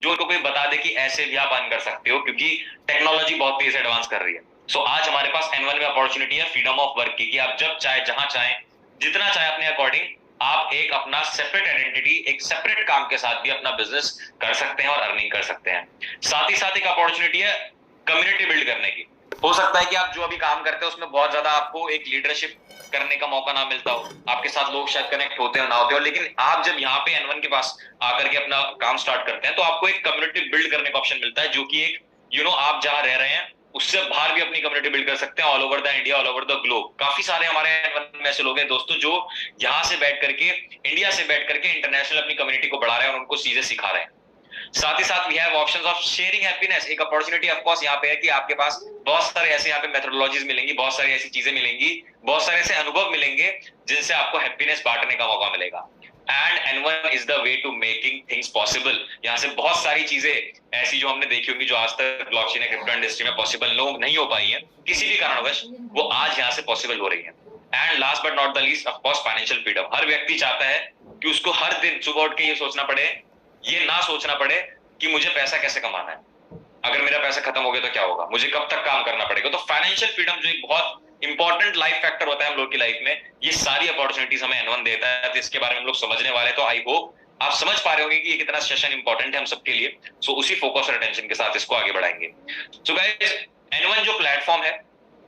जो उनको कोई बता दे कि ऐसे भी आप अर्न कर सकते हो, क्योंकि टेक्नोलॉजी बहुत तेज एडवांस कर रही है। सो आज हमारे पास N1 में अपॉर्चुनिटी है फ्रीडम ऑफ वर्क की, कि आप जब चाहे जहां चाहे जितना चाहे अपने अकॉर्डिंग आप एक अपना सेपरेट आइडेंटिटी, एक सेपरेट काम के साथ भी अपना बिजनेस कर सकते हैं और अर्निंग कर सकते हैं। साथ ही साथ एक अपॉर्चुनिटी है कम्युनिटी बिल्ड करने की। हो सकता है कि आप जो अभी काम करते हो उसमें बहुत ज्यादा आपको एक लीडरशिप करने का मौका ना मिलता हो, आपके साथ लोग शायद कनेक्ट होते हो ना होते हो, लेकिन आप जब यहाँ पे N1 के पास आकर के अपना काम स्टार्ट करते हैं तो आपको एक कम्युनिटी बिल्ड करने का ऑप्शन मिलता है, जो कि एक आप जहां रह रहे हैं उससे बाहर भी अपनी कम्युनिटी बिल्ड कर सकते हैं, all over the India, all over the globe. काफी सारे हमारे N1 में ऐसे लोग हैं दोस्तों जो यहाँ से बैठ करके, इंडिया से बैठ करके इंटरनेशनल अपनी कम्युनिटी को बढ़ा रहे हैं और उनको चीजें सिखा रहे हैं। साथ ही साथ we have options of sharing happiness. एक अपॉर्चुनिटी ऑफ कोर्स यहाँ पे है कि आपके पास बहुत सारे ऐसे यहाँ पे मेथोडोलॉजीज मिलेंगी, बहुत सारी ऐसी चीजें मिलेंगी, बहुत सारे ऐसे अनुभव मिलेंगे जिनसे आपको हैप्पीनेस बांटने का मौका मिलेगा। And N1 is the way to making things possible. यहाँ से बहुत सारी चीजें ऐसी जो हमने देखी होंगी, जो आज तक ब्लॉकचेन या क्रिप्टो इंडस्ट्री में पॉसिबल नहीं हो पाई है किसी भी कारणवश, वो आज यहाँ से पॉसिबल हो रही है। And last but not the least, of course financial freedom. हर व्यक्ति चाहता है कि उसको हर दिन सुबह उठ के ये सोचना पड़े, ये ना सोचना पड़े कि मुझे पैसा कैसे कमाना है, अगर मेरा पैसा खत्म हो गया तो क्या होगा, मुझे कब तक काम करना पड़ेगा। तो फाइनेंशियल फ्रीडम जो एक बहुत इंपॉर्टेंट लाइफ फैक्टर होता है हम लोग की लाइफ में, ये सारी अपॉर्चुनिटीज हमें N1 देता है। तो इसके बारे में हम लोग समझने वाले हैं। तो आई होप आप समझ पा रहे होंगे कि ये कितना सेशन इंपॉर्टेंट है हम सबके लिए। सो उसी फोकस और अटेंशन के साथ इसको आगे बढ़ाएंगे। सो गाइस, N1 जो प्लेटफॉर्म है,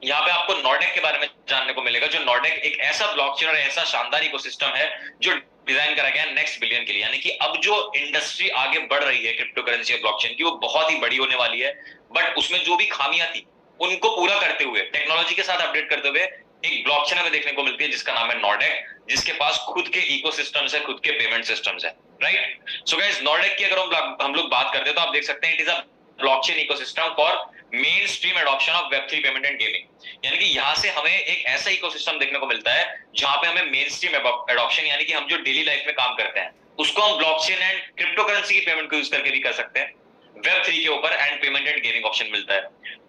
यहाँ पे आपको नॉर्डेक के बारे में जानने को मिलेगा। जो नॉर्डेक एक ऐसा ब्लॉकचेन और ऐसा शानदार इकोसिस्टम है जो डिजाइन करा गया है नेक्स्ट बिलियन के लिए। यानी कि अब जो इंडस्ट्री आगे बढ़ रही है क्रिप्टो करेंसी और ब्लॉकचेन की, वो बहुत ही बड़ी होने वाली है। बट उसमें जो भी खामियां थी उनको पूरा करते हुए, टेक्नोलॉजी के साथ अपडेट करते हुए, एक ब्लॉकचेन हमें देखने को मिलती है जिसका नाम है नॉर्डेक, जिसके पास खुद के इकोसिस्टम्स है, खुद के पेमेंट सिस्टम्स है। राइट। सो गाइस, नॉर्डेक की अगर हम लोग बात करते हैं तो आप देख सकते हैं it is a blockchain ecosystem for main stream adoption of Web3 payment and gaming. यानी कि यहां से हमें एक ऐसा इकोसिस्टम देखने को मिलता है जहां पे हमें मेन स्ट्रीम एडॉप्शन, यानी कि हम जो डेली लाइफ में काम करते हैं उसको हम ब्लॉकचेन एंड क्रिप्टो करेंसी की पेमेंट को यूज करके भी कर सकते हैं वेब3 के ऊपर, and payment and gaming option मिलता है।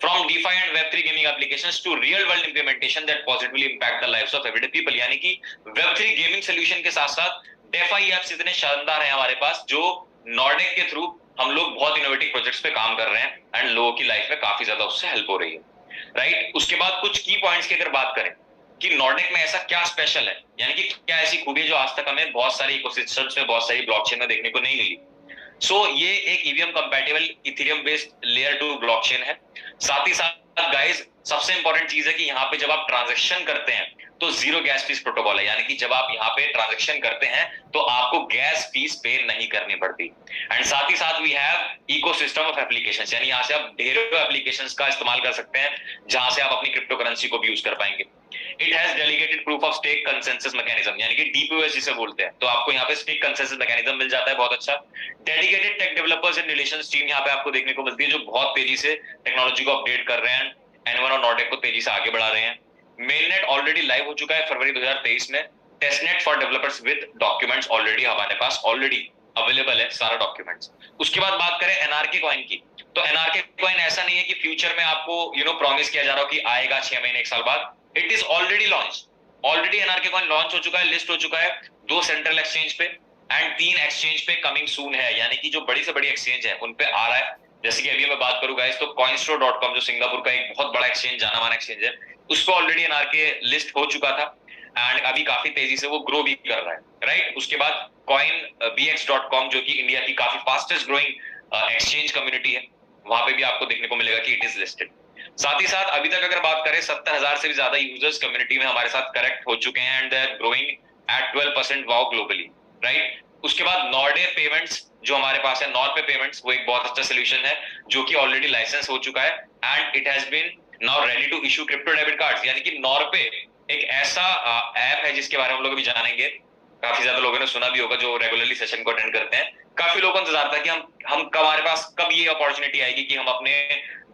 फ्रॉम DeFi एंड वेब3 gaming applications to real world implementation that positively impact the lives of everyday people. यानी कि वेब3 गेमिंग सोल्यूशन के साथ साथ DeFi एप्स इतने शानदार हैं हमारे पास, जो नॉर्डेक के थ्रू हम लोग बहुत इनोवेटिव प्रोजेक्ट्स पे काम कर रहे हैं एंड लोगों की लाइफ में काफी ज्यादा उससे हेल्प हो रही है। राइट। उसके बाद कुछ की पॉइंट्स की अगर बात करें कि नॉर्डेक में ऐसा क्या स्पेशल है, यानी कि क्या ऐसी खूबी जो आज तक हमें बहुत सारी इकोसिस्टम्स में, बहुत सारी ब्लॉकचेन में देखने को नहीं मिली। ये एक EVM compatible Ethereum based layer 2 blockchain है। साथ ही साथ गाइस, सबसे इंपॉर्टेंट चीज है कि यहाँ पे जब आप ट्रांजेक्शन करते हैं तो जीरो गैस फीस प्रोटोकॉल है। यानी कि जब आप यहाँ पे ट्रांजेक्शन करते हैं तो आपको गैस फीस पे नहीं करनी पड़ती। एंड साथ ही साथ we have ecosystem of applications, यानी यहाँ से आप ढेरों एप्लीकेशंस का इस्तेमाल कर सकते हैं जहां से आप अपनी क्रिप्टो करेंसी को भी यूज कर पाएंगे। It has delegated proof of stake consensus mechanism, यानी कि DPoS जिसे बोलते हैं, तो आपको यहाँ पे स्टेक कंसेंसस मैकेनिज्म मिल जाता है, बहुत अच्छा। Dedicated tech developers and relations team यहाँ पे आपको देखने को मिलती है, जो बहुत तेजी से टेक्नोलॉजी को अपडेट कर रहे हैं, N1 और नॉर्डेक को तेजी से आगे बढ़ा रहे हैं। मेलनेट ऑलरेडी लाइव हो चुका है फरवरी 2023 में। Testnet for developers with documents already हमारे पास ऑलरेडी अवेलेबल है, सारा डॉक्यूमेंट्स। उसके बाद बात करें एनआरके कॉइन की, तो एनआरके कॉइन ऐसा नहीं है कि फ्यूचर में आपको प्रॉमिस किया जा रहा हो कि आएगा 6 महीने 1 साल बाद। It is already launch, already NRK coin launch हो चुका है, लिस्ट हो चुका है 2 सेंट्रल एक्सचेंज पे एंड 3 एक्सचेंज पे कमिंग सून है। यानी कि जो बड़ी से बड़ी एक्सचेंज है उन पे आ रहा है। जैसे कि अभी मैं बात करूं गाइस, तो coinstore.com जो सिंगापुर का एक बहुत बड़ा एक्सचेंज, जाना माना एक्सचेंज है, उस पर ऑलरेडी एनआरके लिस्ट हो चुका था एंड अभी काफी तेजी से वो ग्रो भी कर रहा है। राइट। उसके बाद coinbx.com जो कि इंडिया की काफी फास्टेस्ट ग्रोइंग एक्सचेंज कम्युनिटी है, वहां पे भी आपको देखने को मिलेगा कि इट इज लिस्टेड। साथ ही साथ अभी तक अगर बात करें 70,000 से भी ज्यादा यूजर्स कम्युनिटी में हमारे साथ कनेक्ट हो चुके हैं and they are growing at 12% wow globally. Right. उसके बाद नॉर्डे पेमेंट्स जो हमारे पास है, नॉर पे पेमेंट्स, वो एक बहुत अच्छा सोल्यूशन है जो कि ऑलरेडी लाइसेंस हो चुका है and it has been now ready to issue crypto debit cards. यानी कि नॉर पे एक ऐसा ऐप है जिसके बारे में हम लोग अभी जानेंगे। काफी ज्यादा लोगों ने सुना भी होगा जो रेगुलरली सेशन को अटेंड करते हैं। काफी लोगों को इंतजार था कि हम कब, हमारे पास कब ये अपॉर्चुनिटी आएगी कि हम अपने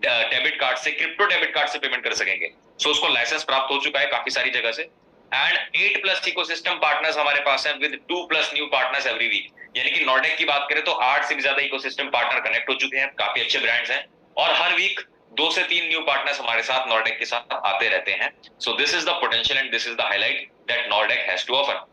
डेबिट कार्ड से, क्रिप्टो डेबिट कार्ड से पेमेंट कर सकेंगे। सो उसको लाइसेंस प्राप्त हो चुका है काफी सारी जगह से एंड 8+ इकोसिस्टम पार्टनर्स हमारे पास हैं with 2+ new partners every week. यानी कि नॉर्डेक की बात करें तो 8 से भी ज्यादा इकोसिस्टम पार्टनर कनेक्ट हो चुके हैं, काफी अच्छे ब्रांड्स हैं और हर वीक 2 से 3 न्यू पार्टनर्स हमारे साथ नॉर्डेक के साथ आते रहते हैं। So this is the potential and this is the highlight that Nordek has to offer.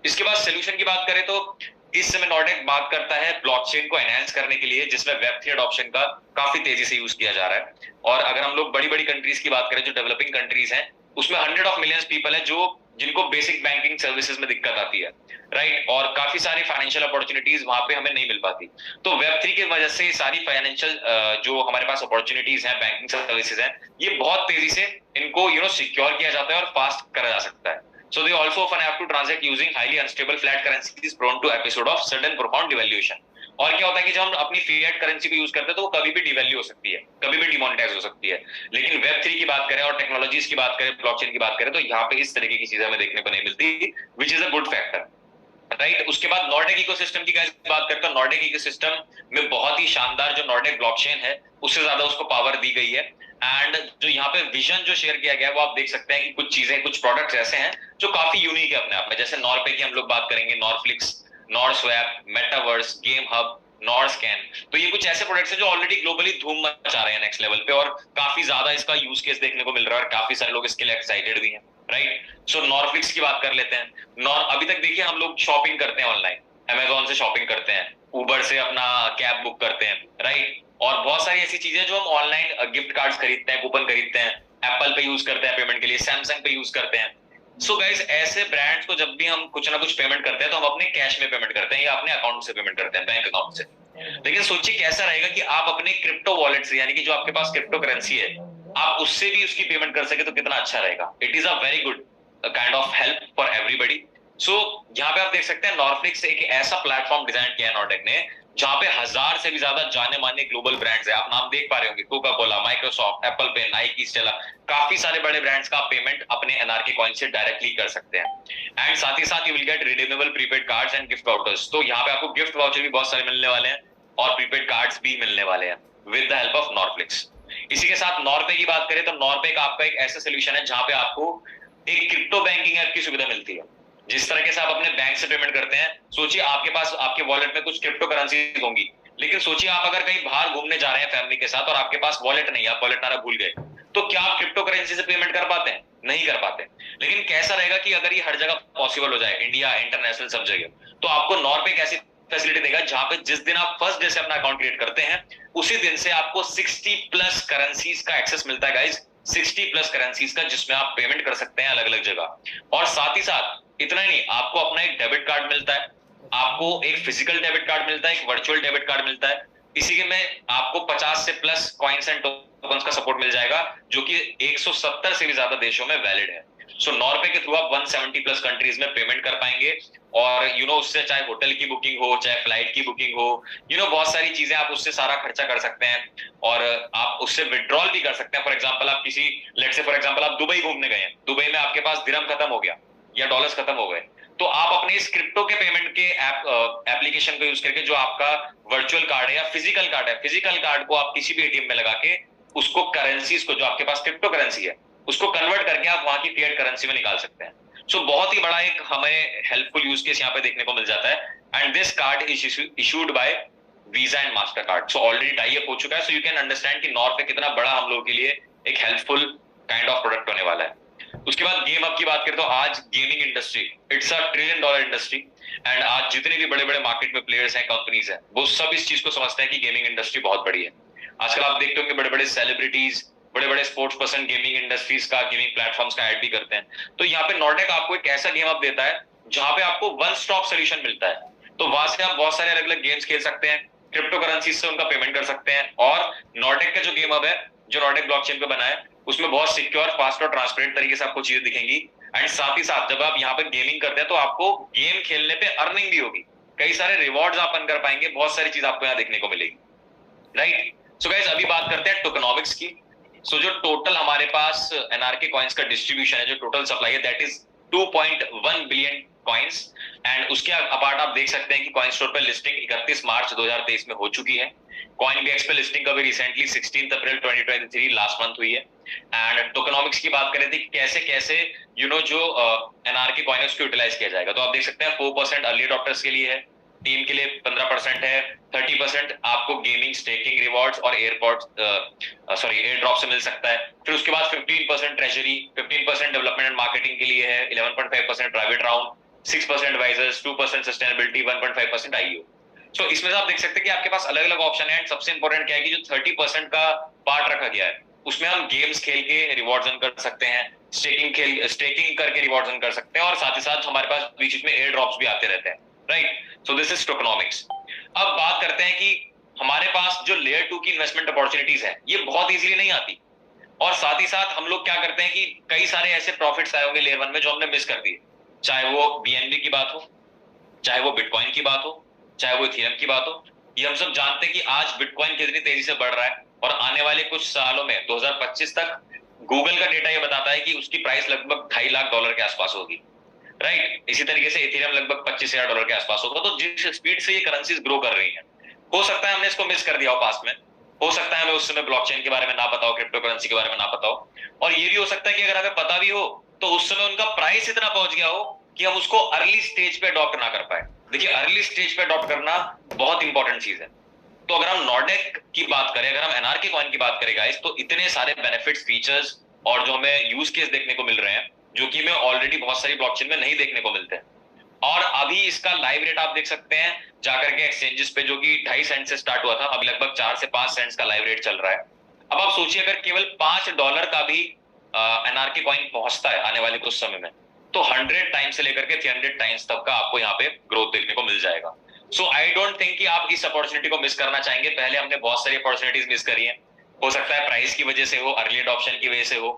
इसके बाद सोल्यूशन की बात करें तो इस समय नॉर्डिक बात करता है ब्लॉकचेन को एनहांस करने के लिए, जिसमें वेब3 एडॉप्शन का काफी तेजी से यूज किया जा रहा है। और अगर हम लोग बड़ी बड़ी कंट्रीज की बात करें, जो डेवलपिंग कंट्रीज हैं, उसमें 100 ऑफ मिलियंस पीपल है जो जिनको बेसिक बैंकिंग सर्विसेज में दिक्कत आती है, राइट, और काफी सारी फाइनेंशियल अपॉर्चुनिटीज वहां पे हमें नहीं मिल पाती। तो वेब3 की वजह से सारी फाइनेंशियल जो हमारे पास अपॉर्चुनिटीज हैं, बैंकिंग सर्विसेज हैं, ये बहुत तेजी से इनको सिक्योर किया जाता है और फास्ट करा जा सकता है। So they also often have to transact using highly unstable flat currencies prone to episode of sudden profound devaluation. और क्या होता है कि जब हम अपनी फिएट करेंसी को यूज करते हैं तो वो कभी भी डिवैल्यू हो सकती है, कभी भी डिमोनेटाइज हो सकती है। लेकिन वेब3 की बात करें और टेक्नोलॉजीज की बात करें, ब्लॉकचेन की बात करें, तो यहाँ पे इस तरीके की चीजें हमें देखने को नहीं मिलती, which is a good factor, right. उसके बाद नॉर्डिक इकोसिस्टम की बात करते हैं। नॉर्डिक इकोसिस्टम में बहुत ही शानदार जो नॉर्डिक ब्लॉकचेन है, उससे ज्यादा उसको पावर दी गई है। एंड जो यहाँ पे विजन जो शेयर किया गया है, वो आप देख सकते हैं कि कुछ चीजें, कुछ प्रोडक्ट्स ऐसे हैं जो काफी यूनिक है अपने आप में। जैसे नॉरपे की हम लोग बात करेंगे, नॉरफ्लिक्स, नॉरस्वैप, मेटावर्स, गेम हब, नॉरस्कैन, तो ये कुछ ऐसे प्रोडक्ट्स हैं जो ऑलरेडी ग्लोबली धूम मचा रहे हैं नेक्स्ट लेवल पे, और काफी ज्यादा इसका यूज केस देखने को मिल रहा है और काफी सारे लोग इसके लिए एक्साइटेड भी हैं, राइट। सो नॉरफ्लिक्स की बात कर लेते हैं। अभी तक देखिए हम लोग शॉपिंग करते हैं ऑनलाइन, अमेजोन से शॉपिंग करते हैं, उबर से अपना कैब बुक करते हैं, राइट, और बहुत सारी ऐसी चीजें जो हम ऑनलाइन गिफ्ट कार्ड्स खरीदते हैं, कूपन खरीदते हैं, एप्पल पे यूज करते हैं पेमेंट के लिए, सैमसंग पे यूज करते हैं। सो गाइस, ऐसे ब्रांड्स को जब भी हम कुछ ना कुछ पेमेंट करते हैं तो हम अपने कैश में पेमेंट करते हैं या अपने अकाउंट से पेमेंट करते हैं, बैंक अकाउंट से। लेकिन सोचिए कैसा रहेगा कि आप अपने क्रिप्टो वॉलेट से, यानी कि जो आपके पास क्रिप्टो करेंसी है, आप उससे भी उसकी पेमेंट कर सके तो कितना अच्छा रहेगा। It is a very good kind of help for everybody. So यहाँ पे आप देख सकते हैं नॉर्फ्लिक्स एक ऐसा प्लेटफॉर्म डिजाइन किया है नॉर्डिक ने, जहां पे 1000 से भी ज्यादा जाने माने ग्लोबल ब्रांड्स है। आप नाम देख पा रहे होंगे, कोका कोला, माइक्रोसॉफ्ट, एप्पल पे, नाइकी, स्टेला, काफी सारे बड़े ब्रांड्स का पेमेंट अपने एनआरके कॉइन से डायरेक्टली कर सकते हैं। एंड साथ ही साथ you will get redeemable prepaid cards and gift vouchers. तो यहाँ पे आपको गिफ्ट वाउचर भी बहुत सारे मिलने वाले हैं और प्रीपेड कार्ड्स भी मिलने वाले हैं विद द हेल्प ऑफ नॉरफ्लिक्स। इसी के साथ नॉरपे की बात करें तो नॉरपे का आपका एक ऐसा सोल्यूशन है जहां पे आपको एक क्रिप्टो बैंकिंग ऐप की सुविधा मिलती है। जिस तरह से आप अपने बैंक से पेमेंट करते हैं, सोचिए आपके पास आपके वॉलेट में कुछ क्रिप्टो करेंसी होंगी, लेकिन सोचिए आप अगर कहीं बाहर घूमने जा रहे हैं फैमिली के साथ और आपके पास वॉलेट नहीं है, आप वॉलेट लाना भूल गए, तो क्या आप क्रिप्टो करेंसी से पेमेंट कर पाते हैं? नहीं कर पाते। लेकिन कैसा रहेगा कि अगर ये हर जगह पॉसिबल हो जाए, इंडिया, इंटरनेशनल, सब जगह, तो आपको नॉरपे एक ऐसी फैसिलिटी देगा जहां पे जिस दिन आप फर्स्ट डे से अपना अकाउंट क्रिएट करते हैं, उसी दिन से आपको 60 प्लस करेंसीज का एक्सेस मिलता है गाइज, 60 प्लस करेंसीज का, जिसमें आप पेमेंट कर सकते हैं अलग अलग जगह। और साथ ही साथ इतना ही नहीं, आपको अपना एक डेबिट कार्ड मिलता है, आपको एक फिजिकल डेबिट कार्ड मिलता है, एक वर्चुअल डेबिट कार्ड मिलता है। इसी के में आपको 50 से प्लस कॉइन्स एंड टोकन्स का सपोर्ट मिल जाएगा, जो कि 170 से भी ज्यादा देशों में वैलिड है। सो नॉरपे के थ्रू आप 170 प्लस कंट्रीज में पेमेंट कर पाएंगे। और उससे चाहे होटल की बुकिंग हो, चाहे फ्लाइट की बुकिंग हो, बहुत सारी चीजें आप उससे सारा खर्चा कर सकते हैं। और आप उससे विड्रॉल भी कर सकते हैं। फॉर एग्जांपल आप किसी, लेट्स से फॉर एग्जांपल आप दुबई घूमने गए हैं, दुबई में आपके पास दिरहम खत्म हो गया या डॉलर्स खत्म हो गए, तो आप अपने इस क्रिप्टो के पेमेंट के एप्लीकेशन को यूज करके, जो आपका वर्चुअल कार्ड है या फिजिकल कार्ड है, फिजिकल कार्ड को आप किसी भी एटीएम में लगा के उसको करेंसीज को, जो आपके पास क्रिप्टो करेंसी है, उसको कन्वर्ट करके आप वहां की फिएट करेंसी में निकाल सकते हैं। सो बहुत ही बड़ा एक हमें हेल्पफुल यूज केस यहाँ पे देखने को मिल जाता है। And this card is issued by visa and master card. So already tie up हो चुका है। सो यू कैन अंडरस्टैंड कि नॉर्पे कितना बड़ा हम लोगों के लिए एक हेल्पफुल काइंड ऑफ प्रोडक्ट होने वाला है। उसके बाद गेम अप की बात करें तो आज gaming industry, it's a $1 trillion industry. And आज जितने भी बड़े बड़े मार्केट में प्लेयर्स हैं, कंपनीज हैं, वो सब इस चीज को समझते हैं कि गेमिंग इंडस्ट्री बहुत बड़ी है। आजकल आप देखते होंगे बड़े बड़े सेलिब्रिटीज, बड़े बड़े स्पोर्ट्स पर्सन गेमिंग इंडस्ट्रीज का, गेमिंग प्लेटफॉर्म्स का ऐड भी करते हैं। तो यहाँ पे नॉर्डिक आपको एक ऐसा गेम अप देता है जहां पे आपको वन स्टॉप सोल्यूशन मिलता है। तो वहां से आप बहुत सारे अलग अलग गेम्स खेल सकते हैं, क्रिप्टो करेंसी से उनका पेमेंट कर सकते हैं। और नॉर्डिक का जो गेम अप है, जो नॉर्डिक ब्लॉकचेन पे बना है, उसमें बहुत सिक्योर, फास्ट और ट्रांसपेरेंट तरीके से आपको चीजें दिखेंगी। एंड साथ ही साथ जब आप यहाँ पे गेमिंग करते हैं तो आपको गेम खेलने पे अर्निंग भी होगी, कई सारे रिवॉर्ड्स आप अर्न कर पाएंगे, बहुत सारी चीज आपको यहाँ देखने को मिलेगी, राइट। सो गाइस, अभी बात करते हैं टोकनॉमिक्स की। सो जो टोटल हमारे पास एनआरके कॉइन्स का डिस्ट्रीब्यूशन है, जो टोटल सप्लाई है, that is 2.1 billion coins. And उसके अपार्ट आप देख सकते हैं कि कॉइन स्टोर पर लिस्टिंग 31 मार्च 2023 में हो चुकी है। कॉइन बीएक्स पे लिस्टिंग का भी रिसेंटली 16 अप्रैल 2023 लास्ट मंथ हुई है। एंड टोकनॉमिक्स की बात करें थे कैसे कैसे जो एनआरके कॉइन है उसको यूटिलाइज किया जाएगा, तो आप देख सकते हैं 4% अर्ली अडॉप्टर्स के लिए है, टीम के लिए 15% है, 30% आपको गेमिंग, स्टेकिंग, रिवॉर्ड्स और एयर ड्रॉप से मिल सकता है। फिर उसके बाद 15% ट्रेजरी, 15% डेवलपमेंट एंड मार्केटिंग के लिए है, 11.5% private round, 6% advisors, 2% sustainability, 1.5% IO. So इसमें से आप देख सकते हैं कि आपके पास अलग अलग ऑप्शन है। सबसे इंपॉर्टेंट क्या है कि जो 30% का पार्ट रखा गया है उसमें हम गेम्स खेल के रिवॉर्ड्स अर्न कर सकते हैं, स्टेकिंग करके रिवॉर्ड्स अर्न कर सकते हैं, और साथ ही साथ हमारे पास बीच बीच में एयर ड्रॉप्स भी आते रहते हैं, right. So this is tokenomics. अब बात करते हैं कि हमारे पास जो लेयर 2 की इन्वेस्टमेंट अपॉर्चुनिटीज है ये बहुत इजीली नहीं आती, और साथ ही साथ हम लोग क्या करते हैं कि कई सारे ऐसे प्रॉफिट्स आए होंगे लेयर 1 में जो हमने मिस कर दिए, चाहे वो बीएनबी की बात हो, चाहे वो बिटकॉइन की बात हो, चाहे वो इथेरियम की बात हो। ये हम सब जानते हैं कि आज बिटकॉइन कितनी तेजी से बढ़ रहा है, और आने वाले कुछ सालों में 2025 तक गूगल का डेटा ये बताता है कि उसकी प्राइस लगभग $2.5 लाख के आसपास होगी, राइट। इसी तरीके से इथेरियम लगभग $25,000 के आसपास होगा। तो जिस स्पीड से ये करेंसीज ग्रो कर रही हैं, हो सकता है हमने इसको मिस कर दिया हो पास्ट में, हो सकता है हमें उस समय ब्लॉकचेन के बारे में ना पता हो, क्रिप्टो करेंसी के बारे में ना पता हो, और ये भी हो सकता है कि अगर हमें पता भी हो तो उस समय उनका प्राइस इतना पहुंच गया हो कि हम उसको अर्ली स्टेज पे अडॉप्ट ना कर पाए। देखिए, अर्ली स्टेज पे अडॉप्ट करना बहुत इंपॉर्टेंट चीज है। तो अगर हम नॉर्डेक की बात करें, अगर हम एनआरके कॉइन की बात करें गाइस, तो इतने सारे बेनिफिट्स, फीचर्स और जो हमें यूज केस देखने को मिल रहे हैं जो कि हमें ऑलरेडी बहुत सारी ब्लॉकचेन में नहीं देखने को मिलते हैं। और अभी इसका लाइव रेट आप देख सकते हैं जाकर के एक्सचेंजेस पे, जो कि 2.5 सेंट से स्टार्ट हुआ था, अभी लगभग 4 से 5 सेंट्स का लाइव रेट चल रहा है। अब आप सोचिए अगर केवल $5 का भी एनआरके कॉइन पहुंचता है आने वाले कुछ समय में, तो 100 टाइम्स से लेकर के 300 टाइम्स तक का आपको यहाँ पे ग्रोथ देखने को मिल जाएगा। सो आई डोंट थिंक कि आप इस अपॉर्चुनिटी को मिस करना चाहेंगे। पहले हमने बहुत सारी अपॉर्चुनिटीज मिस करी है, हो सकता है प्राइस की वजह से हो, अर्ली अडॉप्शन की वजह से हो,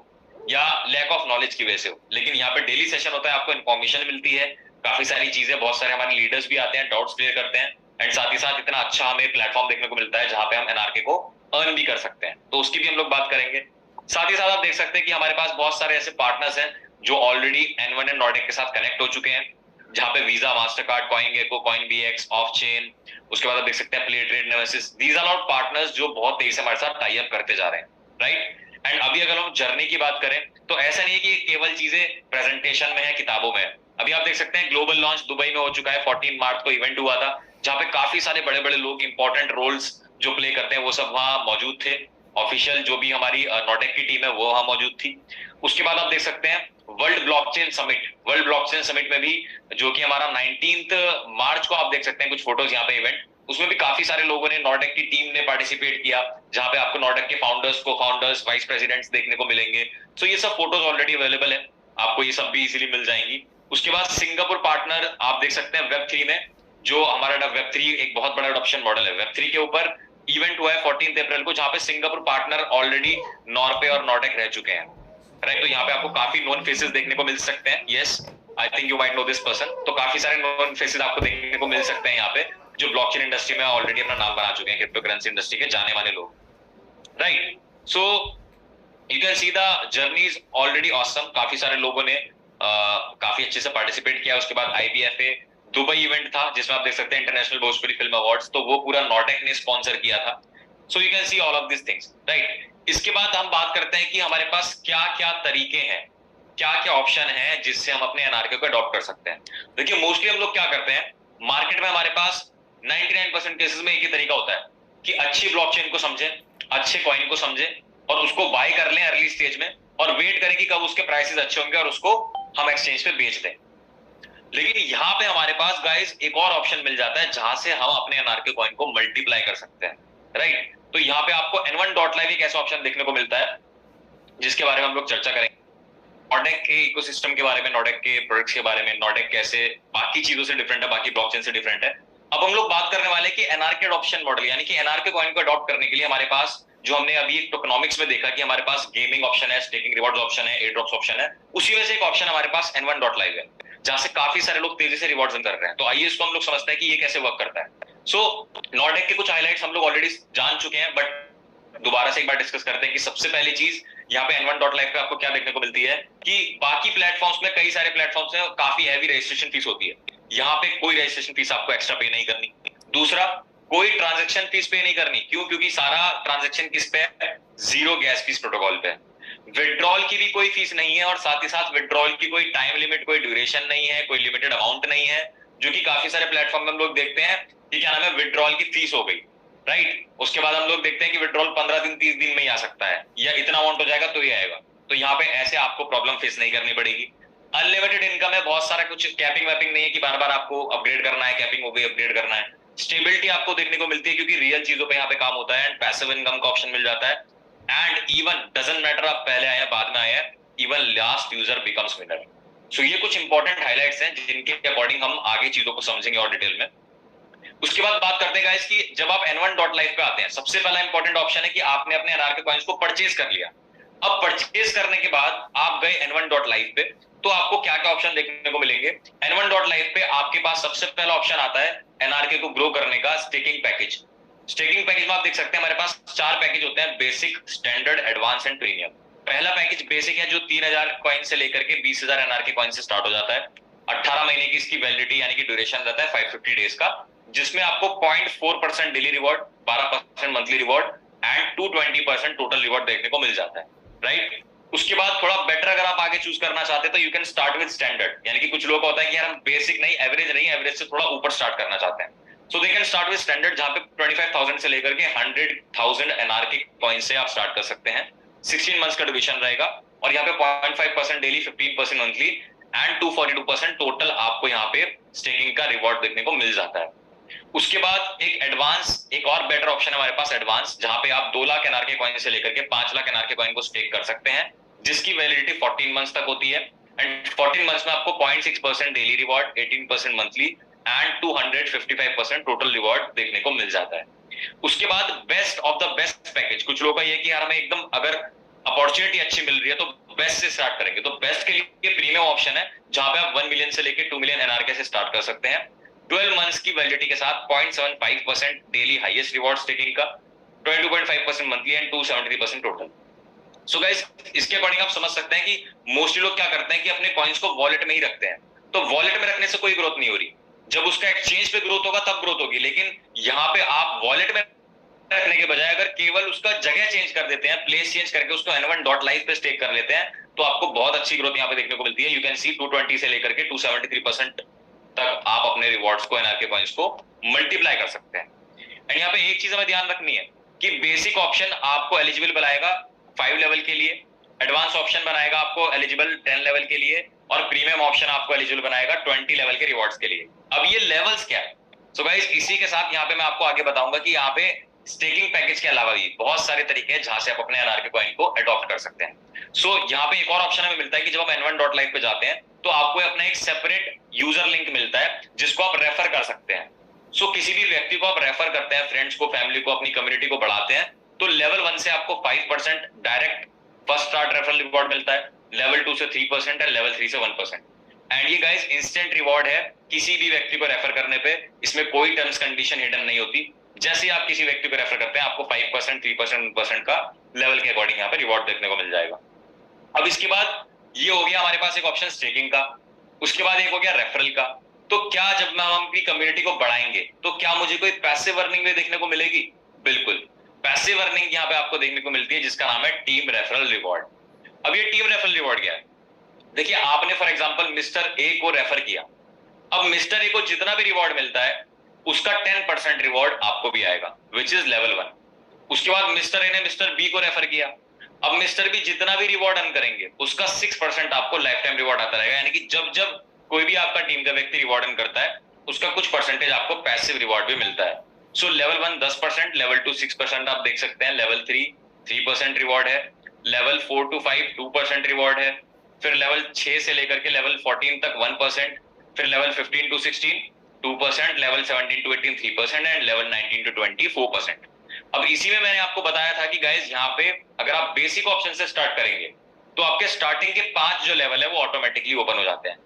या लैक ऑफ नॉलेज की वजह से हो। लेकिन यहाँ पे डेली सेशन होता है, आपको इन्फॉर्मेशन मिलती है, काफी सारी चीजें, बहुत सारे हमारे लीडर्स भी आते हैं, डाउट्स क्लियर करते हैं, एंड साथ ही साथ इतना अच्छा हमें प्लेटफॉर्म देखने को मिलता है जहां पे हम एनआरके को अर्न भी कर सकते हैं। तो उसकी भी हम लोग बात करेंगे। साथ ही साथ आप देख सकते हैं कि हमारे पास बहुत सारे ऐसे पार्टनर्स हैं जो ऑलरेडी N1 एंड नॉर्डिक के साथ कनेक्ट हो चुके हैं, जहां पे Visa, Mastercard, CoinGecko, CoinBX, off chain, उसके बाद आप देख सकते हैं play trade Nemesis. These are all partners जो बहुत तेजी से हमारे साथ टाई अप करते जा रहे हैं, राइट। एंड अभी अगर हम जर्नी की बात करें तो ऐसा नहीं है कि केवल चीजें प्रेजेंटेशन में है, किताबों में है। अभी आप देख सकते हैं ग्लोबल लॉन्च दुबई में हो चुका है, 14 मार्च को इवेंट हुआ था जहां पे काफी सारे बड़े बड़े लोग, इंपॉर्टेंट रोल्स जो प्ले करते हैं वो सब वहां मौजूद थे। ऑफिशियल जो भी हमारी नॉर्डेक की टीम है वो वहां मौजूद थी। उसके बाद आप देख सकते हैं वर्ल्ड ब्लॉकचेन समिट में भी, जो कि हमारा 19 मार्च को आप देख सकते हैं कुछ फोटोज यहाँ पे इवेंट, उसमें भी काफी सारे लोगों ने, नॉर्डेक की टीम ने पार्टिसिपेट किया, जहां पे आपको नॉर्डेक के फाउंडर्स, को फाउंडर्स, वाइस प्रेसिडेंट्स देखने को मिलेंगे। तो ये सब फोटोज ऑलरेडी अवेलेबल है, आपको ये सब भी इजीली मिल जाएंगी। उसके बाद सिंगापुर पार्टनर आप देख सकते हैं वेब3 में, जो हमारा वेब3 एक बहुत बड़ा अडॉप्शन मॉडल है। वेब3 के ऊपर इवेंट हुआ है 14 अप्रैल को, जहां पे सिंगापुर पार्टनर ऑलरेडी नॉर्वे और नॉर्डेक रह चुके हैं, राइट। तो यहाँ पे आपको काफी नोन फेसेस देखने को मिल सकते हैं। Yes, I think you might know this person. तो काफी सारे नोन फेसेस आपको देखने को मिल सकते हैं यहाँ पे, जो ब्लॉकचेन इंडस्ट्री में ऑलरेडी अपना नाम बना चुके हैं, क्रिप्टो करेंसी इंडस्ट्री के जाने माने लोग, right. So you can see the journey is already awesome. काफी सारे लोगों ने काफी अच्छे से पार्टिसिपेट किया। उसके बाद IBFA दुबई इवेंट था जिसमें आप देख सकते हैं इंटरनेशनल भोजपुरी फिल्म अवार्ड्स, तो वो पूरा नॉर्डेक ने स्पॉन्सर किया था। So you can see all of this things, right. इसके बाद हम बात करते हैं कि हमारे पास क्या क्या तरीके हैं, क्या क्या ऑप्शन है जिससे हम अपने एनआरके को अडॉप्ट कर सकते हैं। देखिए, मोस्टली हम लोग क्या करते हैं, मार्केट में हमारे पास 99% केसेस में एक ही तरीका होता है कि अच्छी ब्लॉकचेन को समझें, अच्छे कॉइन को समझें और उसको बाय कर लें अर्ली स्टेज में, और वेट करें कि कब उसके प्राइसेस अच्छे होंगे और उसको हम एक्सचेंज पे बेच दें। लेकिन यहाँ पे हमारे पास गाइस एक और ऑप्शन मिल जाता है जहां से हम अपने एनआरके कॉइन को मल्टीप्लाई कर सकते हैं, राइट। तो यहाँ पे आपको N1.live एक ऐसा ऑप्शन देखने को मिलता है जिसके बारे में हम लोग चर्चा करेंगे, नॉर्डेक के इकोसिस्टम के बारे में, नॉर्डेक के प्रोडक्ट्स के बारे में, नॉर्डेक कैसे बाकी चीजों से डिफरेंट है, बाकी ब्लॉकचेन से डिफरेंट है। अब हम लोग बात करने वाले कि एनआरके अडॉप्शन मॉडल, यानी कि एनआरके कॉइन को अडॉप्ट करने के लिए हमारे पास, जो हमने अभी टोकनॉमिक्स में देखा कि हमारे पास गेमिंग ऑप्शन है, स्टेकिंग रिवॉर्ड्स ऑप्शन है, एयर ड्रॉप्स ऑप्शन है, उसी में से एक ऑप्शन हमारे पास N1.live है जहां से काफी सारे लोग तेजी से रिवॉर्ड्स अर्न कर रहे हैं। तो आइए इसको हम लोग समझते हैं कि ये कैसे वर्क करता है। सो नॉर्डेक के कुछ हाइलाइट्स हम लोग ऑलरेडी जान चुके हैं, बट दोबारा से एक बार डिस्कस करते हैं कि सबसे पहली चीज यहाँ पे N1.live पे आपको क्या देखने को मिलती है कि बाकी प्लेटफॉर्म्स में, कई सारे प्लेटफॉर्म्स में काफी हैवी रजिस्ट्रेशन फीस होती है, यहाँ पे कोई रजिस्ट्रेशन फीस आपको एक्स्ट्रा पे नहीं करनी। दूसरा, कोई ट्रांजैक्शन फीस पे नहीं करनी। क्यों? क्योंकि सारा ट्रांजैक्शन किस पे है, जीरो गैस फीस प्रोटोकॉल पे। विड्रॉल की भी कोई फीस नहीं है, और साथ ही साथ विड्रॉल की कोई टाइम लिमिट, कोई ड्यूरेशन नहीं है, कोई लिमिटेड अमाउंट नहीं है, जो कि काफी सारे प्लेटफॉर्म में हम लोग देखते हैं कि क्या नाम है, विड्रॉल की फीस हो गई, राइट। उसके बाद हम लोग देखते हैं कि विड्रॉल 15 दिन 30 दिन में ही आ सकता है, या इतना अमाउंट हो जाएगा तो ही आएगा। तो यहाँ पे ऐसे आपको प्रॉब्लम फेस नहीं करनी पड़ेगी। अनलिमिटेड इनकम है, बहुत सारा कुछ कैपिंग वैपिंग नहीं है कि बार बार आपको अपग्रेड करना है, कैपिंग हो गई अपग्रेड करना है। स्टेबिलिटी आपको देखने को मिलती है क्योंकि रियल चीजों पे यहाँ पे काम होता है, एंड पैसिव इनकम का ऑप्शन मिल जाता है। एंड इवन डजंट मैटर आप पहले आए बाद में आए हैं, even last user becomes winner. So ये कुछ इंपॉर्टेंट हाइलाइट्स हैं जिनके अकॉर्डिंग हम आगे चीजों को समझेंगे और डिटेल में। उसके बाद बात करते हैं गाइस कि जब आप N1.life पे आते हैं, सबसे पहला इंपॉर्टेंट ऑप्शन है कि आपने अपने एनआरके कॉइन्स को परचेज कर लिया। अब परचेज करने के बाद आप गए N1.life पे, तो आपको क्या क्या ऑप्शन देखने को मिलेंगे। N1.life पे आपके पास सबसे पहला ऑप्शन आता है एनआरके को ग्रो करने का, स्टेकिंग पैकेज। स्टेकिंग पैकेज में आप देख सकते हैं हमारे पास 4 पैकेज होते हैं, basic, standard, advance and premium. पहला पैकेज बेसिक है जो 3000 कॉइन से लेकर के 20000 एनआरके कॉइन से स्टार्ट हो जाता है। 18 महीने की इसकी वैलिडिटी यानी कि ड्यूरेशन रहता है 550 डेज का, जिसमें आपको 0.4% daily reward, 12% monthly reward and 220% total reward देखने को मिल जाता है, राइट। उसके बाद थोड़ा बेटर अगर आप आगे चूज करना चाहते हैं तो you can start with standard, यानी कि कुछ लोग होता है कि यार हम बेसिक नहीं, एवरेज नहीं, एवरेज से थोड़ा ऊपर स्टार्ट करना चाहते हैं, so they can start with standard, जहां पे 25,000 से लेकर के 100,000 एनआरके कॉइन से आप स्टार्ट कर सकते हैं। 16 मंथ्स का ड्यूरेशन रहेगा और यहाँ पे 0.5% डेली, 15% मंथली एंड 242% टोटल आपको यहाँ पे स्टेकिंग का रिवॉर्ड देखने को मिल जाता है। उसके बाद एक एडवांस, एक और बेटर ऑप्शन है हमारे पास एडवांस, जहां पे आप 2 लाख एनआरके कॉइन से लेकर के 5 लाख एनआरके कॉइन को स्टेक कर सकते हैं, जिसकी वैलिडिटी 14 मंथ्स तक होती है। एंड 14 मंथ्स में आपको 0.6% daily reward, 18% monthly and 255% total reward देखने को मिल जाता है। उसके बाद best of the best package, कुछ लोगों का ये कि यार हमें एकदम अगर अपॉर्चुनिटी अच्छी मिल रही है तो बेस्ट से स्टार्ट करेंगे, तो बेस्ट के लिए प्रीमियम ऑप्शन है जहां पे आप 1 मिलियन से लेकर 2 मिलियन एनआरके से स्टार्ट कर सकते हैं। 12 मंथ्स की वैलिडिटी के साथ 0.75% डेली हाईएस्ट रिवॉर्ड स्टेकिंग का, 22.5% monthly and 273% total. So guys, इसके अकॉर्डिंग आप समझ सकते हैं कि मोस्टली लोग क्या करते हैं कि अपने कॉइन्स को वॉलेट में ही रखते हैं, तो वॉलेट में रखने से कोई ग्रोथ नहीं हो रही, जब उसका एक्सचेंज पे ग्रोथ होगा तब ग्रोथ होगी। लेकिन यहाँ पे आप वॉलेट में रखने के बजाय अगर केवल उसका जगह चेंज कर देते हैं, प्लेस चेंज करके उसको N1.life पे स्टेक कर लेते हैं, तो आपको बहुत अच्छी ग्रोथ यहाँ पे देखने को मिलती है। यू कैन सी 220 से लेकर के 273% तक आप अपने रिवॉर्ड्स को, एनआरके कॉइन्स को मल्टीप्लाई कर सकते हैं। एंड यहाँ पे एक चीज हमें ध्यान रखनी है कि बेसिक ऑप्शन आपको एलिजिबल बनाएगा 5 लेवल के लिए, एडवांस ऑप्शन बनाएगा आपको एलिजिबल 10 लेवल के लिए, और प्रीमियम ऑप्शन आपको एलिजिबल बनाएगा 20 लेवल के रिवॉर्ड्स के लिए। अब ये लेवल्स क्या है, सो गाइस इसी के साथ यहाँ पे मैं आपको आगे बताऊंगा कि यहाँ पे स्टेकिंग पैकेज के अलावा भी बहुत सारे तरीके हैं जहां से आप अपने एनआरके कॉइन को अडॉप्ट कर सकते हैं। सो यहाँ पे एक और ऑप्शन हमें मिलता है कि जब आप N1.life पे जाते हैं तो आपको अपना एक सेपरेट यूजर लिंक मिलता है जिसको आप रेफर कर सकते हैं। सो किसी भी व्यक्ति को आप रेफर करते हैं, फ्रेंड्स को, फैमिली को, अपनी कम्युनिटी को बढ़ाते हैं, तो लेवल 1 से आपको 5% direct first start referral reward मिलता है, लेवल 2 से 3% एंड लेवल 3 से 1%। एंड ये गाइस इंस्टेंट रिवॉर्ड है किसी भी व्यक्ति को रेफर करने पे, इसमें कोई टर्म्स कंडीशन हिडन नहीं होती। जैसे ही आप किसी व्यक्ति को रेफर करते हैं आपको 5%, 3%, 1% का लेवल के अकॉर्डिंग यहाँ पे रिवॉर्ड देखने को मिल जाएगा। अब इसके बाद ये हो गया हमारे पास एक ऑप्शन स्टेकिंग का, उसके बाद एक हो गया रेफरल का। तो क्या जब मैं हम अपनी कम्युनिटी को बढ़ाएंगे तो क्या मुझे कोई पैसिव अर्निंग भी देखने को मिलेगी? बिल्कुल, पैसिव अर्निंग यहाँ पे आपको देखने को मिलती है जिसका नाम है टीम रेफरल रिवॉर्ड। अब ये टीम रेफरल रिवॉर्ड क्या है? देखिए, आपने फॉर एग्जांपल मिस्टर ए को रेफर किया, अब मिस्टर ए को जितना भी रिवॉर्ड मिलता है उसका 10% रिवॉर्ड आपको भी आएगा, विच इज लेवल 1। उसके बाद मिस्टर ए ने मिस्टर बी को रेफर किया, अब मिस्टर बी जितना भी रिवॉर्ड अर्न करेंगे उसका 6% आपको लाइफ टाइम रिवॉर्ड आता रहेगा, यानी कि जब जब कोई भी आपका टीम का व्यक्ति रिवॉर्ड अर्न करता है उसका कुछ परसेंटेज आपको पैसिव रिवॉर्ड भी मिलता है। सो लेवल 1 10%, लेवल 2 6% आप देख सकते हैं, लेवल 3 3% रिवॉर्ड है, लेवल 4 to 5 2% रिवॉर्ड है, फिर लेवल 6 से लेकर के लेवल 14 तक 1%, फिर level 15 to 16 2%, level 17 to 18 3% and level 19 to 20 4%। अब इसी में मैंने आपको बताया था कि गाइस यहाँ पे अगर आप बेसिक ऑप्शन से स्टार्ट करेंगे तो आपके स्टार्टिंग के 5 जो लेवल है वो ऑटोमेटिकली ओपन हो जाते हैं।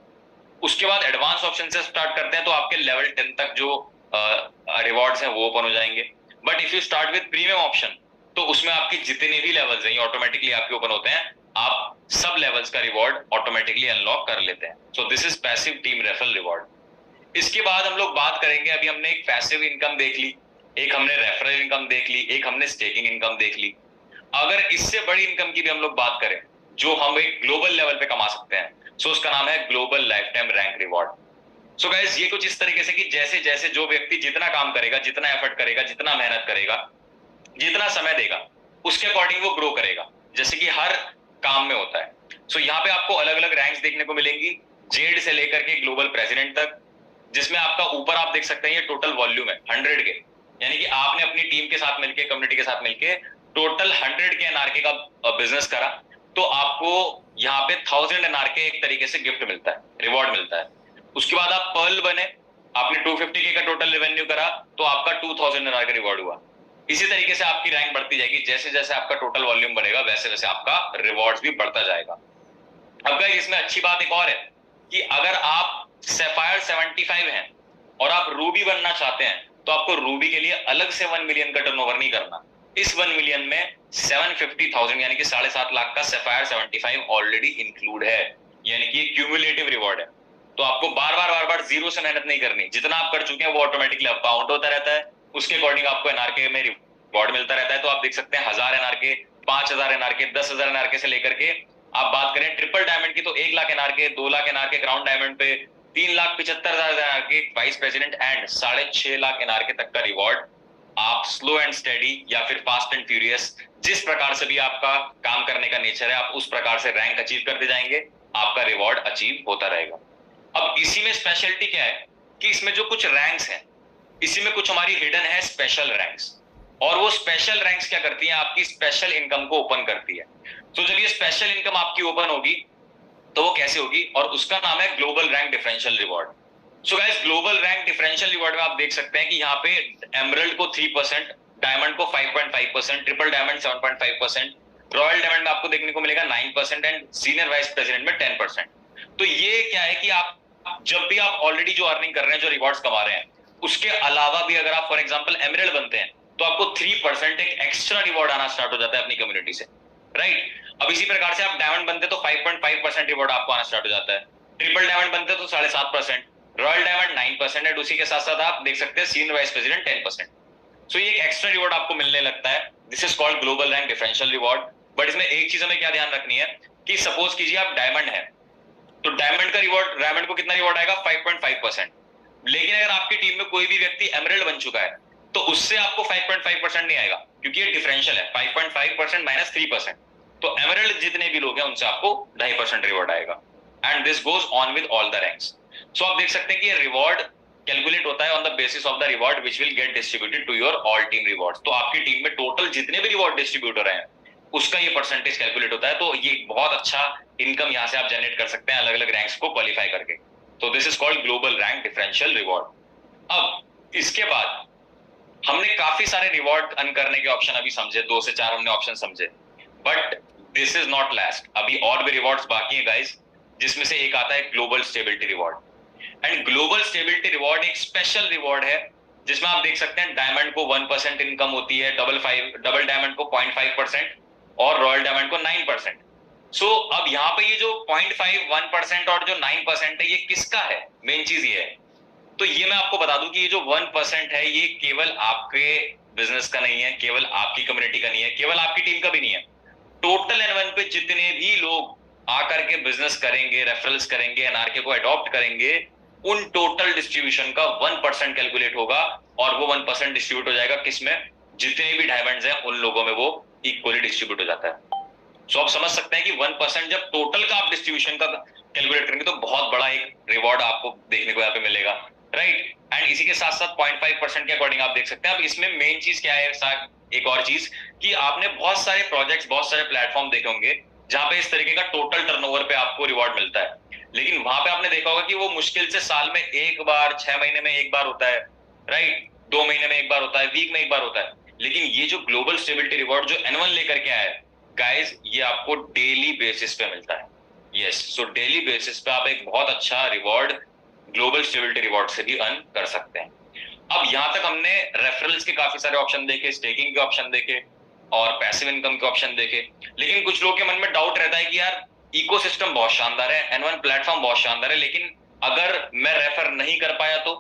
उसके बाद एडवांस ऑप्शन से स्टार्ट करते हैं तो आपके लेवल 10 तक जो रिवॉर्ड्स हैं वो ओपन हो जाएंगे। But if you start with premium option तो उसमें आपके जितने भी लेवल्स हैं ऑटोमेटिकली आपके ओपन होते हैं, आप सब लेवल्स का रिवॉर्ड ऑटोमेटिकली अनलॉक कर लेते हैं। So this is passive team referral reward. इसके बाद हम लोग बात करेंगे, अभी हमने एक पैसिव इनकम देख ली, एक हमने रेफरल इनकम देख ली, एक हमने स्टेकिंग इनकम देख ली। अगर इससे बड़ी इनकम की भी हम लोग बात करें जो हम एक ग्लोबल लेवल पे कमा सकते हैं, सो उसका नाम है global life time rank reward. So guys ये कुछ इस तरीके से कि जैसे जैसे जो व्यक्ति जितना काम करेगा, जितना एफर्ट करेगा, जितना मेहनत करेगा, जितना समय देगा, उसके अकॉर्डिंग वो ग्रो करेगा, जैसे कि हर काम में होता है। सो यहाँ पे आपको अलग अलग रैंक्स देखने को मिलेंगी, जेड से लेकर के ग्लोबल प्रेसिडेंट तक, जिसमें आपका ऊपर आप देख सकते हैं ये टोटल वॉल्यूम है 100 के, यानी कि आपने अपनी टीम के साथ मिलके, कम्युनिटी के साथ मिलके टोटल 100 के एनआरके का बिजनेस करा, तो आपको यहाँ पे 1000 एनआरके एक तरीके से गिफ्ट मिलता है, रिवॉर्ड मिलता है। उसके बाद आप पर्ल बने, आपने 250 के का टोटल रेवेन्यू करा, तो आपका 2000 एनआरके रिवॉर्ड हुआ। इसी तरीके से आपकी रैंक बढ़ती जाएगी, जैसे जैसे आपका टोटल वॉल्यूम बढ़ेगा वैसे वैसे आपका रिवॉर्ड्स भी बढ़ता जाएगा। अब गाइस इसमें अच्छी बात एक और है कि अगर आप सैफायर 75 हैं और आप रूबी बनना चाहते हैं, तो आपको रूबी के लिए अलग से 1 मिलियन का टर्नओवर नहीं करना। इस 1 मिलियन में 750,000 यानी कि 7.5 लाख का सैफायर 75 ऑलरेडी इंक्लूड है, यानी कि क्यूमुलेटिव रिवॉर्ड है। तो आपको बार बार जीरो से मेहनत नहीं करनी, जितना आप कर चुके हैं वो ऑटोमेटिकली आपका काउंट होता रहता है, उसके अकॉर्डिंग आपको एनआरके में रिवॉर्ड मिलता रहता है। तो आप देख सकते हैं 1000 एनआरके, 5000 एनआरके, 10,000 एनआरके से लेकर के आप बात करें ट्रिपल डायमंड की तो 1 lakh NRK, 2 lakh NRK crown diamond पे, 3,75,000 NRK vice president and 6.5 lakh NRK तक का रिवॉर्ड आप स्लो एंड स्टेडी या फिर फास्ट एंड फ्यूरियस, जिस प्रकार से भी आपका काम करने का नेचर है, आप उस प्रकार से रैंक अचीव करते जाएंगे, आपका रिवॉर्ड अचीव होता रहेगा। अब इसी में स्पेशलिटी क्या है कि इसमें जो कुछ रैंक्स हैं, इसी में कुछ हमारी हिडन है स्पेशल रैंक्स, और वो स्पेशल रैंक्स क्या करती हैं, आपकी स्पेशल इनकम को ओपन करती है। तो जब ये स्पेशल इनकम आपकी ओपन होगी तो वो कैसे होगी, और उसका नाम है global rank differential reward. So guys global rank differential reward में आप देख सकते हैं कि यहाँ पे एमरल्ड को 3%, डायमंड को 5.5%, ट्रिपल डायमंड 7.5%, रॉयल डायमंड में आपको देखने को मिलेगा 9% एंड सीनियर वाइस प्रेसिडेंट में 10%। तो ये क्या है कि आप जब भी आप ऑलरेडी जो अर्निंग कर रहे हैं, जो रिवॉर्ड्स कमा रहे हैं, उसके अलावा भी अगर आप फॉर एग्जांपल एमरल्ड बनते हैं तो आपको 3% एक एक्स्ट्रा रिवॉर्ड आना स्टार्ट हो जाता है अपनी कम्युनिटी से, राइट। अब इसी प्रकार से आप डायमंड बनते तो 5.5% रिवॉर्ड आपको आना स्टार्ट हो जाता है, ट्रिपल डायमंड बनते तो 7.5%, रॉयल डायमंड 9% एंड उसी के साथ साथ आप देख सकते हैं सीनियर वाइस प्रेसिडेंट 10%। सो ये एक एक्स्ट्रा रिवॉर्ड आपको मिलने लगता है, this is called global rank differential reward. But इसमें एक चीज हमें क्या ध्यान रखनी है कि सपोज कीजिए आप डायमंड है, तो डायमंड का रिवॉर्ड, डायमंड को कितना रिवॉर्ड आएगा 5.5%, लेकिन अगर आपकी टीम में कोई भी व्यक्ति एमरल्ड बन चुका है तो उससे आपको 5.5% नहीं आएगा, क्योंकि ये डिफरेंशियल है, 5.5% माइनस 3%। तो एमरल्ड जितने भी लोग हैं उनसे आपको 2.5% रिवॉर्ड आएगा, and this goes on with all the ranks. So आप देख सकते हैं कि ये रिवॉर्ड कैलकुलेट होता है on the basis of the reward which will get distributed to your all team rewards. तो आपकी टीम में टोटल जितने भी रिवॉर्ड डिस्ट्रीब्यूट हो रहे हैं उसका ये परसेंटेज कैलकुलेट होता है। तो ये बहुत अच्छा इनकम यहाँ से आप जनरेट कर सकते हैं अलग अलग रैंक्स को क्वालिफाई करके। तो this is called global rank differential reward. अब इसके बाद हमने काफी सारे रिवॉर्ड अर्न करने के ऑप्शन अभी समझे, 2 से 4 हमने ऑप्शन समझे, but this is not last, अभी और भी रिवॉर्ड्स बाकी हैं गाइस, जिसमें से एक आता है global stability reward. And global stability reward एक स्पेशल रिवॉर्ड है जिसमें आप देख सकते हैं डायमंड को 1% इनकम होती है, डबल डायमंड को 0.5% और रॉयल डायमंड को 9%। सो अब यहाँ पे ये जो 0.5, 1% और जो 9% है, ये किसका है, मेन चीज ये है। तो ये मैं आपको बता दूं कि ये जो 1% है ये केवल आपके बिजनेस का नहीं है, केवल आपकी कम्युनिटी का नहीं है, केवल आपकी टीम का भी नहीं है, टोटल N1 पे जितने भी लोग आकर के बिजनेस करेंगे, रेफरल्स करेंगे, एनआरके को अडॉप्ट करेंगे, उन टोटल डिस्ट्रीब्यूशन का 1% कैलकुलेट होगा, और वो 1% डिस्ट्रीब्यूट हो जाएगा किसमें, जितने भी डायमंड्स हैं उन लोगों में वो इक्वली डिस्ट्रीब्यूट हो जाता है। सो आप समझ सकते हैं कि 1% जब टोटल का आप डिस्ट्रीब्यूशन का कैलकुलेट करेंगे तो बहुत बड़ा एक रिवॉर्ड आपको देखने को यहाँ पे मिलेगा, राइट। एंड इसी के साथ साथ 0.5% के अकॉर्डिंग आप देख सकते हैं। अब इसमें मेन चीज क्या है, एक और चीज कि आपने बहुत सारे प्रोजेक्ट्स, बहुत सारे प्लेटफॉर्म देखे होंगे जहां पे इस तरीके का टोटल टर्नओवर पे आपको रिवॉर्ड मिलता है, लेकिन वहां पे आपने देखा होगा कि वो मुश्किल से साल में एक बार, 6 महीने में एक बार होता है, राइट, 2 महीने में एक बार होता है, वीक में एक बार होता है। लेकिन ये जो ग्लोबल स्टेबिलिटी रिवॉर्ड जो N1 लेकर के आया है गाइस, ये आपको डेली बेसिस पे मिलता है। यस, सो डेली बेसिस पे आप एक बहुत अच्छा रिवॉर्ड ग्लोबल स्टेबिलिटी रिवॉर्ड से भी अर्न कर सकते हैं। अब यहां तक हमने रेफरल्स के काफी सारे ऑप्शन देखे, स्टेकिंग के ऑप्शन देखे और पैसिव इनकम के ऑप्शन देखे, लेकिन कुछ लोगों के मन में डाउट रहता है कि यार इकोसिस्टम बहुत शानदार है, N1 प्लेटफॉर्म बहुत शानदार है, लेकिन अगर मैं रेफर नहीं कर पाया तो,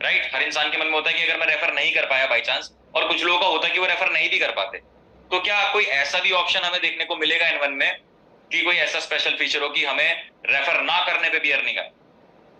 राइट। हर इंसान के मन में होता है कि अगर मैं रेफर नहीं कर पाया बाई चांस, और कुछ लोगों का होता है कि वो रेफर नहीं भी कर पाते, तो क्या कोई ऐसा भी ऑप्शन हमें देखने को मिलेगा N1 में कि कोई ऐसा स्पेशल फीचर हो कि हमें रेफर ना करने पे भी अर्निंग है।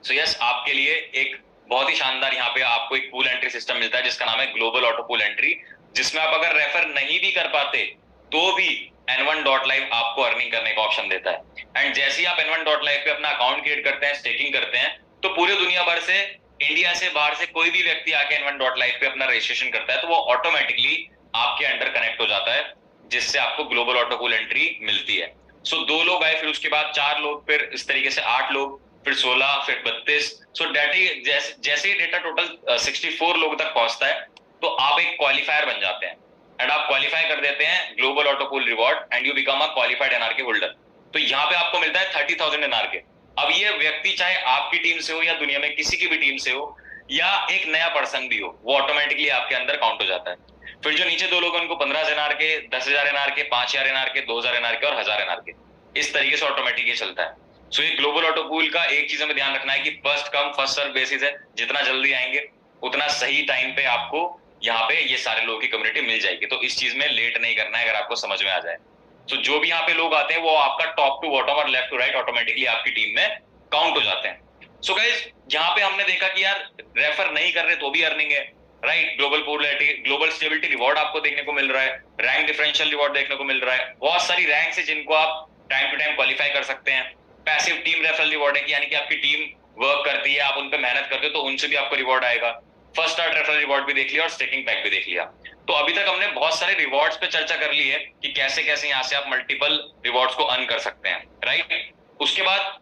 सो यस, आपके लिए एक बहुत ही शानदार यहाँ पे आपको एक पूल एंट्री सिस्टम मिलता है जिसका नाम है ग्लोबल ऑटो पूल एंट्री, जिसमें आप अगर रेफर नहीं भी कर पाते तो भी N1.live आपको अर्निंग करने का ऑप्शन देता है। एंड जैसे ही आप N1.live पे अपना अकाउंट क्रिएट करते हैं, स्टेकिंग करते हैं, तो पूरे दुनिया भर से, इंडिया से, बाहर से कोई भी व्यक्ति आके N1.live पे अपना रजिस्ट्रेशन करता है तो वो ऑटोमेटिकली आपके अंडर कनेक्ट हो जाता है, जिससे आपको ग्लोबल ऑटो कूल एंट्री मिलती है। सो 2 लोग आए, फिर उसके बाद 4 लोग, फिर इस तरीके से 8 लोग, फिर 16, फिर 32। सो डाटा जैसे ही डेटा टोटल 64 लोग तक पहुंचता है तो आप एक क्वालिफायर बन जाते हैं एंड आप क्वालिफाई कर देते हैं global auto cool reward and you become a qualified NRK holder. तो यहाँ पे आपको मिलता है 30,000 एनआरके। अब ये व्यक्ति चाहे आपकी टीम से हो या दुनिया में किसी की भी टीम से हो या एक नया पर्सन भी हो, वो ऑटोमेटिकली आपके अंदर काउंट हो जाता है। फिर जो नीचे 2 लोग उनको 15,000 एनआरके, 10,000 एनआरके, 5,000 एनआरके, 2,000 एनआरके और 1,000 एनआरके, इस तरीके से ऑटोमेटिकली चलता है। सो ये ग्लोबल ऑटो कूल का एक चीज हमें ध्यान रखना है कि first come first serve basis है। जितना जल्दी आएंगे उतना सही टाइम पे आपको यहाँ पे ये सारे लोगों की कम्युनिटी मिल जाएगी। तो इस चीज में लेट नहीं करना है अगर आपको समझ में आ जाए। तो जो भी यहाँ पे लोग आते हैं वो आपका टॉप टू बॉटम और लेफ्ट टू राइट ऑटोमेटिकली आपकी टीम में काउंट हो जाते हैं। सो गाइस, यहाँ पे हमने देखा कि यार रेफर नहीं कर रहे तो भी अर्निंग है, right. Global popularity, global stability reward आपको देखने को मिल रहा है, रैंक डिफरेंशियल रिवॉर्ड देखने को मिल रहा है, बहुत सारी रैंक्स है जिनको आप टाइम टू टाइम क्वालिफाई कर सकते हैं। पैसिव टीम रेफरल रिवॉर्ड है कि यानी कि आपकी टीम वर्क करती है, आप उन पे मेहनत करते हो तो उनसे भी आपको रिवॉर्ड आएगा। फर्स्ट स्टार्ट रेफरल रिवॉर्ड भी देख लिया और स्टेकिंग पैक भी देख लिया। तो अभी तक हमने बहुत सारे रिवॉर्ड्स पे चर्चा कर ली है कि कैसे कैसे यहाँ से आप मल्टीपल रिवॉर्ड्स को अर्न कर सकते हैं, राइट। उसके बाद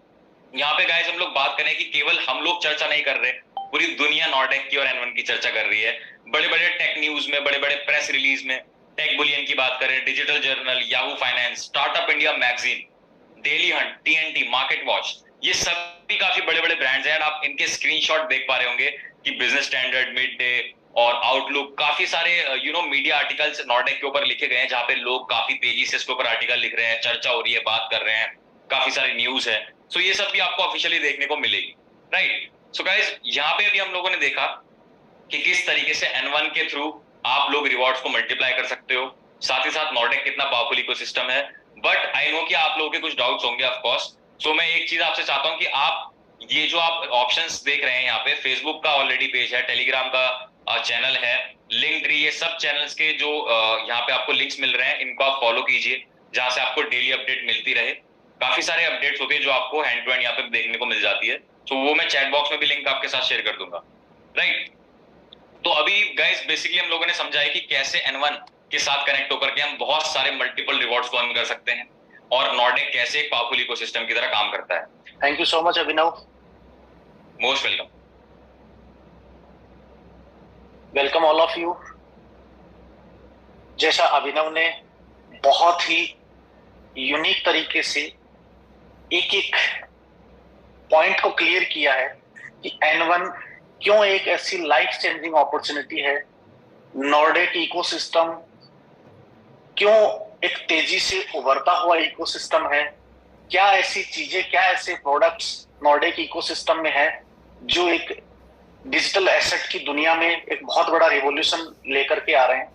यहाँ पे गाइस हम लोग बात करें कि केवल हम लोग चर्चा नहीं कर रहे, पूरी दुनिया नॉर्डेक की और एनवन की चर्चा कर रही है। बड़े बड़े टेक न्यूज में, बड़े बड़े प्रेस रिलीज में, टेक बुलियन की बात करें, digital journal, Yahoo finance, startup India magazine, daily Hunt, TNT, market watch, ये सभी काफी बड़े बड़े ब्रांड्स हैं। आप इनके स्क्रीनशॉट देख पा रहे होंगे कि बिजनेस स्टैंडर्ड, मिड डे और आउटलुक, काफी सारे मीडिया आर्टिकल्स नॉर्डेक के ऊपर लिखे गए हैं, जहां पे लोग काफी तेजी से इसके ऊपर आर्टिकल लिख रहे हैं, चर्चा हो रही है, बात कर रहे हैं, काफी सारी न्यूज है। सो ये सब भी आपको ऑफिशियली देखने को मिलेगी, राइट। सो गाइस, यहाँ पे भी हम लोगों ने देखा कि किस तरीके से N1 के थ्रू आप लोग रिवॉर्ड्स को मल्टीप्लाई कर सकते हो, साथ ही साथ नॉर्डेक कितना पावरफुल इकोसिस्टम है। बट आई नो कि आप लोगों के कुछ डाउट्स होंगे ऑफ कोर्स। सो मैं एक चीज आपसे चाहता हूं कि आप ये जो आप ऑप्शंस देख रहे हैं यहाँ पे, फेसबुक का ऑलरेडी पेज है, टेलीग्राम का चैनल है, लिंक ट्री, ये सब चैनल्स के जो यहाँ पे आपको लिंक्स मिल रहे हैं, इनको आप फॉलो कीजिए, जहां से आपको डेली अपडेट मिलती रहे। काफी सारे अपडेट्स होते हैं जो आपको हैंड टू हैंड यहाँ पे देखने को मिल जाती है। तो वो मैं चैट बॉक्स में भी लिंक आपके साथ शेयर कर दूंगा, राइट। तो अभी गाइस बेसिकली हम लोगों ने समझा है कि कैसे N1 के साथ कनेक्ट होकर के हम बहुत सारे मल्टीपल रिवॉर्ड्स को अर्न कर सकते हैं और नॉर्डेक कैसे एक पावरफुल इकोसिस्टम की तरह काम करता है। Thank you so much Abhinav, most welcome. Welcome all of you. जैसा अभिनव ने बहुत ही यूनिक तरीके से एक एक पॉइंट को क्लियर किया है कि N1 क्यों एक ऐसी लाइफ चेंजिंग अपॉर्चुनिटी है, नॉर्डेक इकोसिस्टम क्यों एक तेजी से उभरता हुआ इकोसिस्टम है, क्या ऐसी चीजें, क्या ऐसे प्रोडक्ट्स नॉर्डेक इकोसिस्टम में है जो एक डिजिटल एसेट की दुनिया में एक बहुत बड़ा रिवॉल्यूशन लेकर के आ रहे हैं।